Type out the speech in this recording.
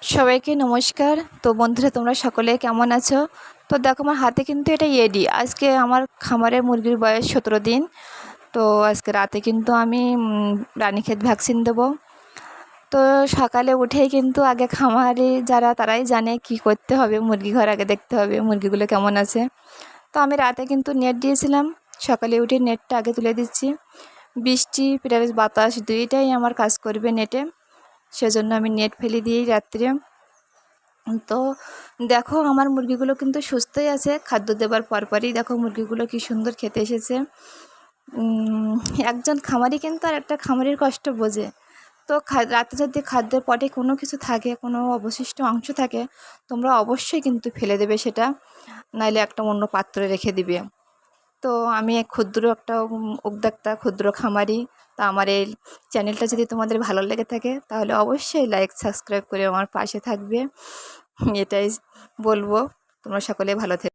সবাইকে নমস্কার। তো বন্ধুরা, তোমরা সকলে কেমন আছো? তো দেখো, আমার হাতে কিন্তু এটা এডি। আজকে আমার খামারের মুরগির বয়স 17 দিন। তো আজকে রাতে কিন্তু আমি রানীক্ষেত ভ্যাকসিন দেবো। তো সকালে উঠেই কিন্তু আগে খামারে যারা তারাই জানে কি করতে হবে। মুরগি ঘর আগে দেখতে হবে মুরগিগুলো কেমন আছে। তো আমি রাতে কিন্তু নেট দিয়েছিলাম, সকালে উঠে নেটটা আগে তুলে দিচ্ছি। বৃষ্টি প্লাস বাতাস দুইটাই আমার কাজ করবে নেটে, সেজন্য আমি নেট ফেলে দিয়েই রাত্রে। তো দেখো, আমার মুরগিগুলো কিন্তু সুস্থই আছে। খাদ্য দেবার পরপরই দেখো মুরগিগুলো কি সুন্দর খেতে এসেছে। একজন খামারি কিন্তু আর একটা খামারির কষ্ট বোঝে। তো রাতে যদি খাদ্যের পটে কোনো কিছু থাকে, কোনো অবশিষ্ট অংশ থাকে, তোমরা অবশ্যই কিন্তু ফেলে দেবে সেটা, নাইলে একটা অন্য পাত্রে রেখে দিবে। তো আমি এক ক্ষুদ্র একটা উদ্যোক্তা, ক্ষুদ্র খামারি। তা আমার এই চ্যানেলটা যদি তোমাদের ভালো লেগে থাকে তাহলে অবশ্যই লাইক সাবস্ক্রাইব করে আমার পাশে থাকবে। এটাই বলবো। তোমরা সকলে ভালো থেকো।